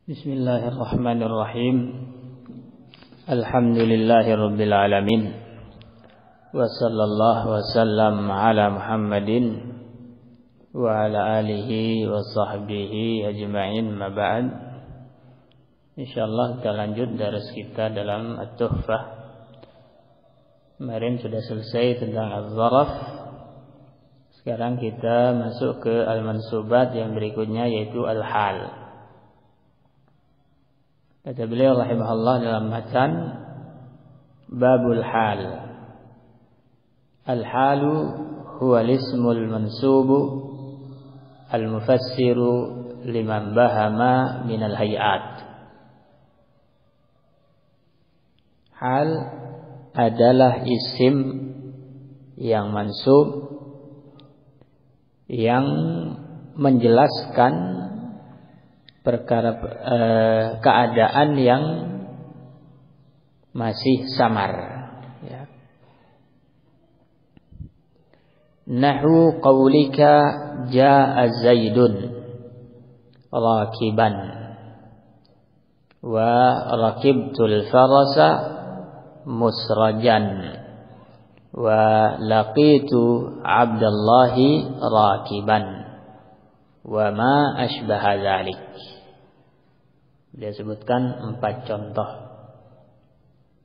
Bismillahirrahmanirrahim. Alhamdulillahirabbil alamin. Wa sallallahu wasallam ala Muhammadin wa ala alihi wa sahbihi ajma'in, ma ba'd. Insyaallah kita lanjut daras kita dalam At-Tuhfah. Kemarin sudah selesai tentang Az-Zaraf. Sekarang kita masuk ke Al-Mansubat yang berikutnya, yaitu Al-Hal. Kata beliau rahimahullah dalam matan Babul Hal. Al-halu huwa al-ismul mansubu al-mufassiru liman bahama minal hayat. Hal adalah isim yang mansub yang menjelaskan perkara keadaan yang masih samar, ya. Nahu qaulika jaa Zaidun rakiban wa rakibtul farasa musrajan wa laqitu Abdallahi rakiban wa ma ashbaha dzalik. Dia sebutkan 4 contoh,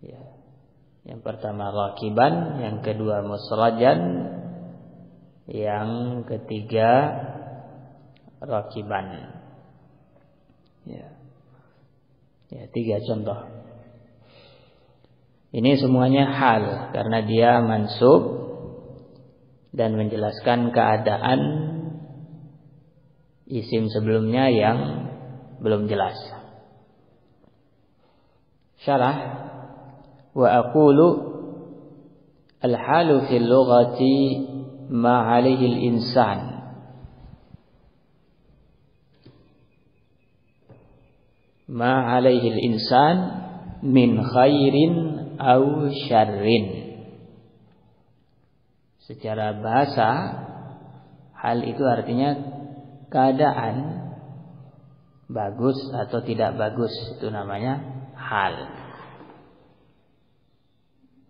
ya. Yang pertama rakiban, yang kedua musrajan, yang ketiga rakiban, ya. 3 contoh. Ini semuanya hal karena dia mansub dan menjelaskan keadaan isim sebelumnya yang belum jelas. Syarah, wa aqulu al-halu fil lughati ma 'alaihi al-insan ma 'alaihi al-insan min khairin aw syarrin. Secara bahasa, hal itu artinya keadaan bagus atau tidak bagus, itu namanya hal,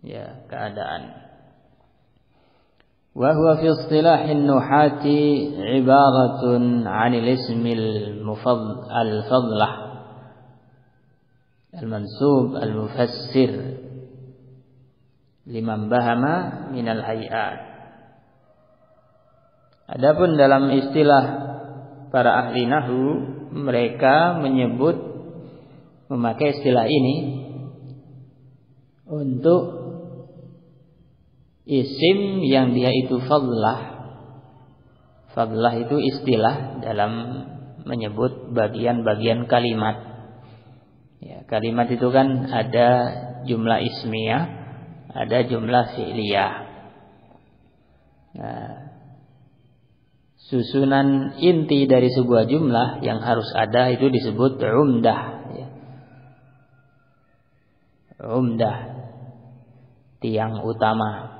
ya, keadaan. Wa huwa fi istilahin nuhati ibaratun 'anil ismil al-fadlah al-mansub al-mufassir liman bahama minal hayat. Adapun dalam istilah para ahli nahwu, mereka memakai istilah ini untuk isim yang dia itu fadlah. Fadlah itu istilah dalam menyebut bagian-bagian kalimat. Ya, kalimat itu kan ada jumlah ismiyah, ada jumlah fi'liyah. Nah, susunan inti dari sebuah jumlah yang harus ada itu disebut umdah, ya. Umdah, tiang utama.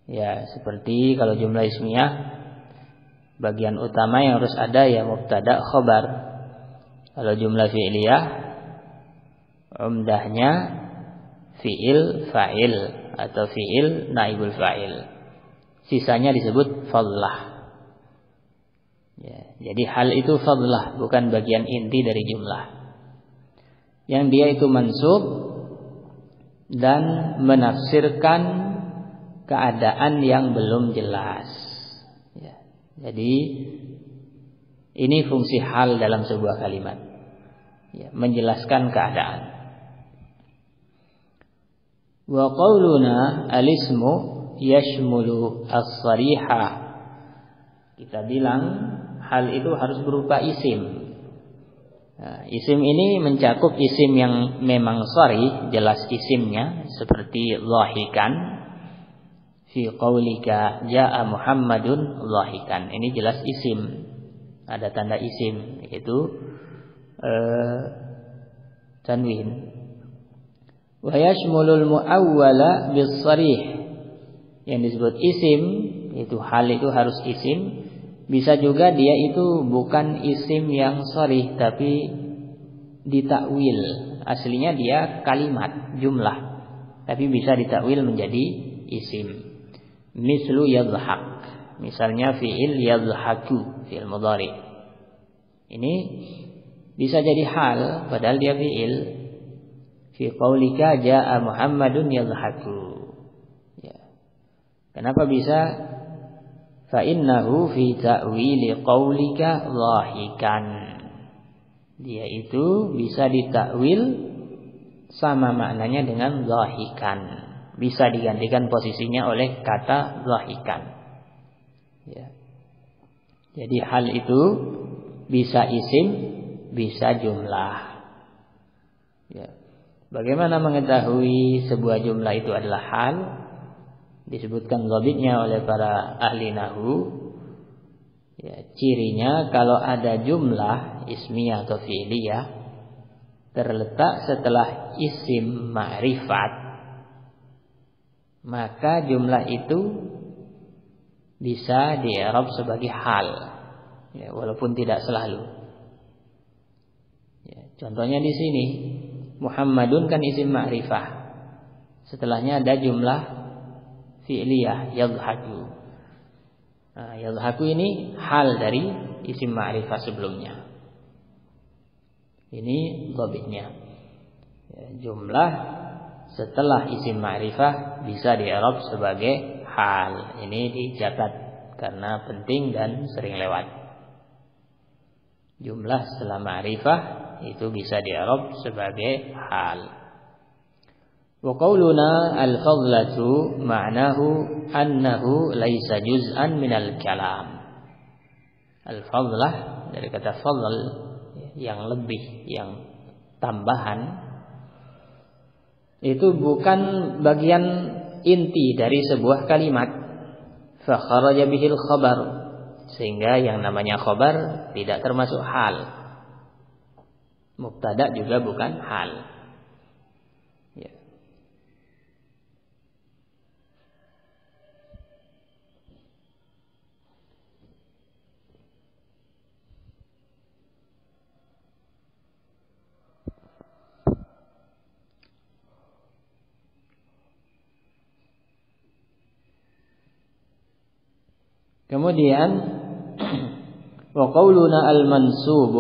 Ya, seperti kalau jumlah ismiyah, bagian utama yang harus ada ya mubtada khobar. Kalau jumlah fi'liyah, umdahnya fi'il fa'il atau fi'il naibul fa'il. Sisanya disebut fadlah. Ya, jadi hal itu fadlah, bukan bagian inti dari jumlah. Yang dia itu mansub dan menafsirkan keadaan yang belum jelas. Ya, jadi ini fungsi hal dalam sebuah kalimat, ya, menjelaskan keadaan. Wa qauluna al-ismu yashmulu as-sariha. Kita bilang hal itu harus berupa isim. Nah, isim ini mencakup isim yang memang sharih, jelas isimnya, seperti dhahikan. Fi qaulika jaa Muhammadun dhahikan. Ini jelas isim. Ada tanda isim, yaitu tanwin. Wa yashmulul muawwala bis-sharih. Yang disebut isim, itu hal itu harus isim. Bisa juga dia itu bukan isim yang sharih, tapi ditakwil. Aslinya dia kalimat, jumlah, tapi bisa ditakwil menjadi isim. Mislu yadhhak, misalnya fi'il yadhhaku, fi'il mudhari. Ini bisa jadi hal padahal dia fi'il. Fi qaulika jaa Muhammadun yadhhaku. Ya. Kenapa bisa? Fa innahu fi ta'wili qaulika dhahikan. Dia itu bisa ditakwil sama maknanya dengan dhahikan. Bisa digantikan posisinya oleh kata dhahikan. Ya. Jadi hal itu bisa isim, bisa jumlah. Ya. Bagaimana mengetahui sebuah jumlah itu adalah hal? Disebutkan dhabitnya oleh para ahli nahwu. Ya, cirinya kalau ada jumlah ismiyah atau fi'liyah terletak setelah isim ma'rifat, maka jumlah itu bisa di-i'rab sebagai hal, ya, walaupun tidak selalu. Ya, contohnya di sini Muhammadun kan isim ma'rifah, setelahnya ada jumlah fi'liyah yadhhaku. Nah, yadhhaku ini hal dari isim ma'rifah sebelumnya. Ini dhabitnya. Ya, jumlah setelah isim ma'rifah bisa di-i'rab sebagai hal. Ini dicatat karena penting dan sering lewat. Jumlah setelah ma'rifah itu bisa di-i'rab sebagai hal. Wa qauluna al-fadlatu ma'nahu annahu laisa juz'an minal kalam. Al-fadlah dari kata fadl, yang lebih, yang tambahan, itu bukan bagian inti dari sebuah kalimat. Fa kharaja bihil khabar, sehingga yang namanya khabar tidak termasuk hal. Mubtada juga bukan hal. Ya. Kemudian wa qauluna al-mansub,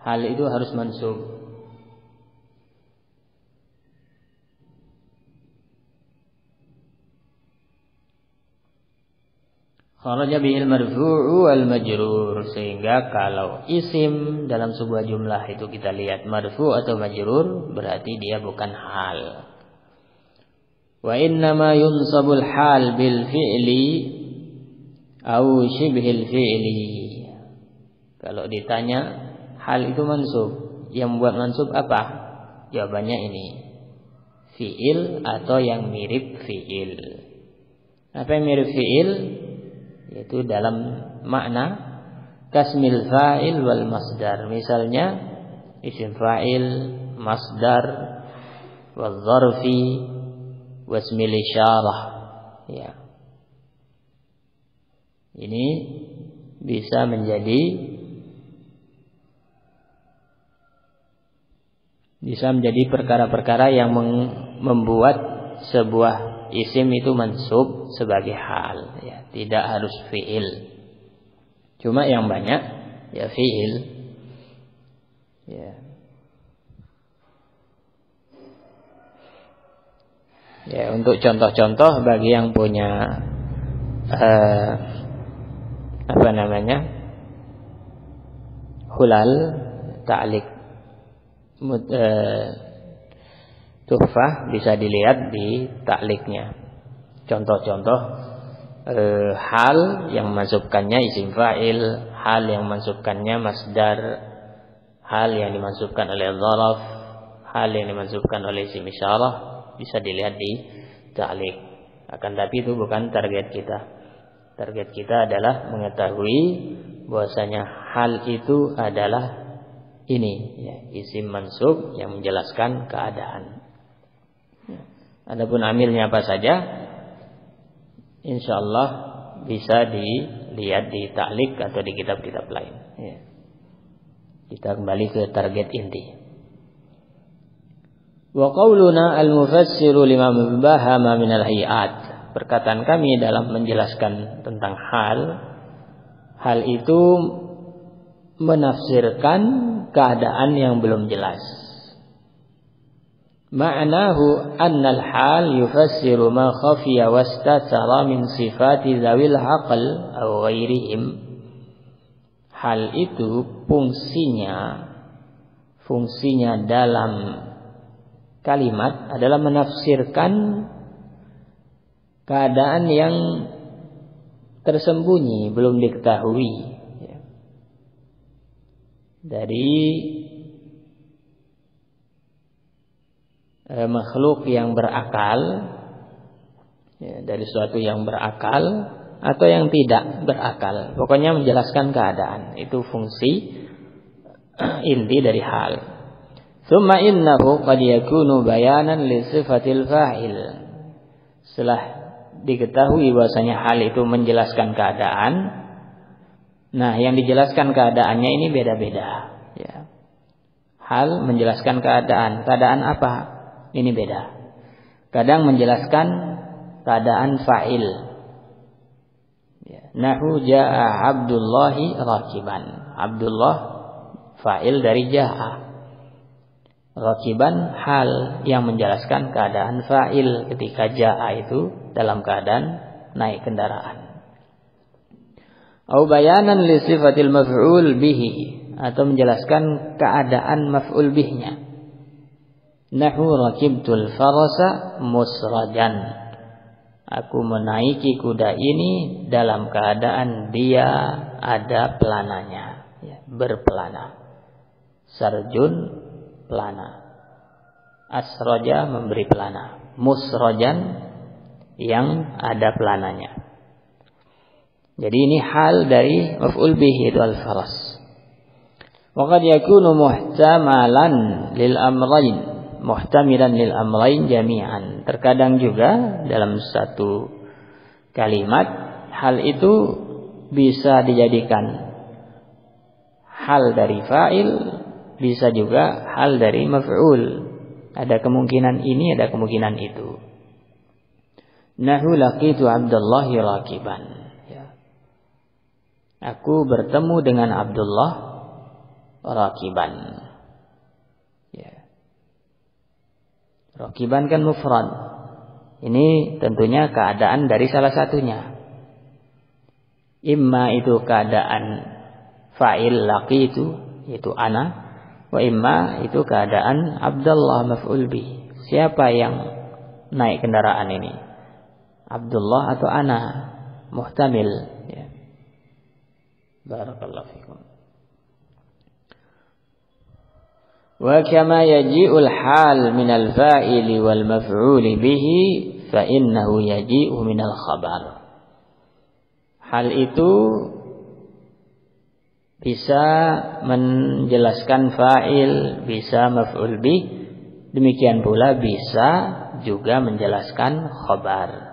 hal itu harus mansub. Kharaja bihil marfu'u wal majrur, sehingga kalau isim dalam sebuah jumlah itu kita lihat marfu' atau majrur, berarti dia bukan hal. Wa innama yunsabul hal bil fi'li au shibhil fi'li. Kalau ditanya hal itu mansub, yang membuat mansub apa? Jawabannya ini, fi'il atau yang mirip fi'il. Apa yang mirip fi'il? Yaitu dalam makna kasmil fa'il wal masdar. Misalnya isim fa'il, masdar, wal zarfi, wasmil isyarah. Ya. Ini bisa menjadi perkara-perkara yang membuat sebuah isim itu mansub sebagai hal, ya, tidak harus fi'il. Cuma yang banyak ya fi'il. Ya. Ya, untuk contoh-contoh bagi yang punya hulal ta'liq tuhfah, bisa dilihat di ta'liqnya contoh-contoh hal yang masukkannya isim fa'il, hal yang masukkannya masdar, hal yang dimasukkan oleh dzaraf, hal yang dimasukkan oleh isim isyarah, bisa dilihat di ta'liq. Akan tapi itu bukan target kita. Target kita adalah mengetahui bahwasanya hal itu adalah ini, ya, isim mansub yang menjelaskan keadaan. Adapun amilnya apa saja, insyaallah bisa dilihat di ta'liq atau di kitab-kitab lain. Ya. Kita kembali ke target inti. Wa qauluna al-mufassiru lima mubahama minal hayat. Perkataan kami dalam menjelaskan tentang hal itu menafsirkan keadaan yang belum jelas. Ma'nahu annal hal yufassiru ma khafiya wastatara min sifati dzawil aql aw ghairihim. Hal itu fungsinya dalam kalimat adalah menafsirkan keadaan yang tersembunyi, belum diketahui dari makhluk yang berakal, dari sesuatu yang berakal atau yang tidak berakal. Pokoknya menjelaskan keadaan. Itu fungsi inti dari hal. Tsumma innahu qad yakunu bayanan li sifatil fa'il. Setelah diketahui bahwasanya hal itu menjelaskan keadaan, nah yang dijelaskan keadaannya ini beda-beda, ya. Hal menjelaskan keadaan apa? Ini beda. Kadang menjelaskan keadaan fa'il. Nahu jaa Abdullahi rakiban. Abdullah fa'il dari jaa. Rakiban hal yang menjelaskan keadaan fa'il ketika jaa itu dalam keadaan naik kendaraan. Au bayanan li sifatil maf'ul bihi, atau menjelaskan keadaan maf'ul bihnya. Nahu rakibtul farasa musrajan. Aku menaiki kuda ini dalam keadaan dia ada pelananya, ya, berpelana. Sarjun pelana. Asroja memberi pelana. Musrojan yang ada pelananya. Jadi ini hal dari maf'ul bihi itu al-faras. Wa qad yakunu muhtamalan lil amrayn, muhtamilan lil amrayn jami'an. Terkadang juga dalam satu kalimat hal itu bisa dijadikan hal dari fa'il, bisa juga hal dari maf'ul. Ada kemungkinan ini, ada kemungkinan itu. Nahu laqitu Abdullahi rakiban. Ya. Aku bertemu dengan Abdullah rakiban. Ya. Rakiban kan mufrad. Ini tentunya keadaan dari salah satunya. Imma itu keadaan fa'il laqitu, yaitu ana. Wa imma itu keadaan Abdullah maf'ul bih. Siapa yang naik kendaraan ini? Abdullah atau ana? Muhtamil, ya. Barakallahu fikum. Wa kama yaji'ul hal minal fa'ili wal maf'uli bihi fa innahu yaji'u minal khabar. Hal itu bisa menjelaskan fa'il, bisa maf'ul bih, demikian pula bisa juga menjelaskan khabar.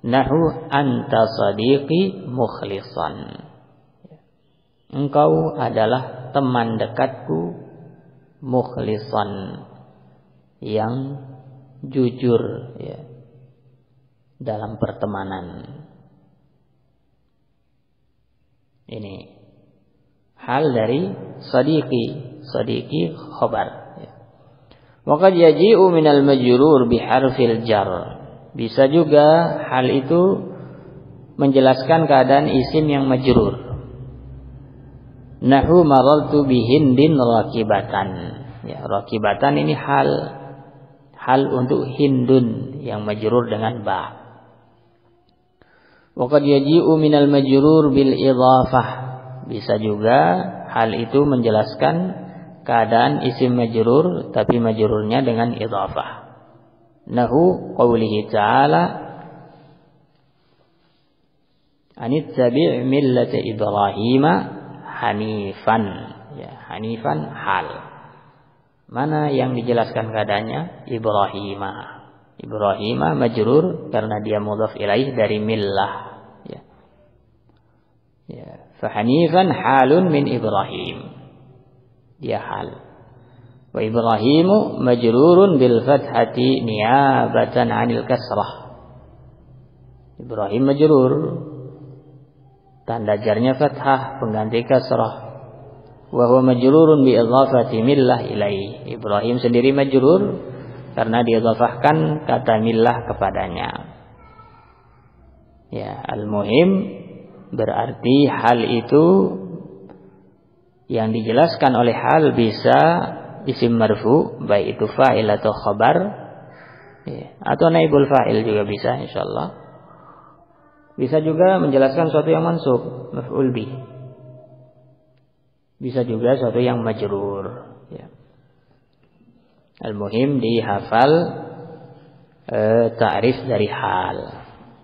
Nahu anta sadiqi mukhlisan. Engkau adalah teman dekatku mukhlisan, yang jujur, ya, dalam pertemanan. Ini hal dari sadiqi khabar. Wa qad yaji'u minal majrur biharfil jar. Bisa juga hal itu menjelaskan keadaan isim yang majrur. Nahu marartu bihindin rakibatan. Ya, rakibatan ini hal untuk hindun yang majrur dengan ba. Wa qad yaji'u minal majrur bil idhafah. Bisa juga hal itu menjelaskan keadaan isim majrur tapi majrurnya dengan idhafah. Nahu qawlihi ta'ala anittabi' millata Ibrahima hanifan. Ya, hanifan hal. Mana yang dijelaskan keadaannya? Ibrahima. Ibrahima majrur karena dia mudhaf ilaih dari millah. Ya. Ya. Fahanifan halun min Ibrahim. dia hal. Wa Ibrahimu majrurun bil fathati niyabatan 'anil kasrah. Ibrahim majrur, tanda jarnya fathah pengganti kasrah. Wa huwa majrurun bi idhafati millah ilaihi. Ibrahim sendiri majrur karena diidhafahkan kata millah kepadanya. Ya, al-muhim berarti hal itu yang dijelaskan oleh hal bisa isim marfu, baik itu fa'il atau khabar, ya, atau naibul fa'il juga bisa insyaallah. Bisa juga menjelaskan sesuatu yang mansub, maf'ul bih. Bisa juga sesuatu yang majrur, ya. Al-muhim dihafal ta'rif dari hal.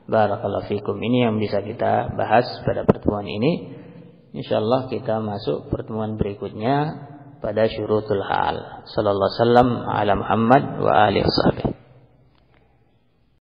Barakallahu fikum. Ini yang bisa kita bahas pada pertemuan ini. Insyaallah kita masuk pertemuan berikutnya pada syurutul hal. Sallallahu alaihi wasallam ala Muhammad wa alihi wasallam.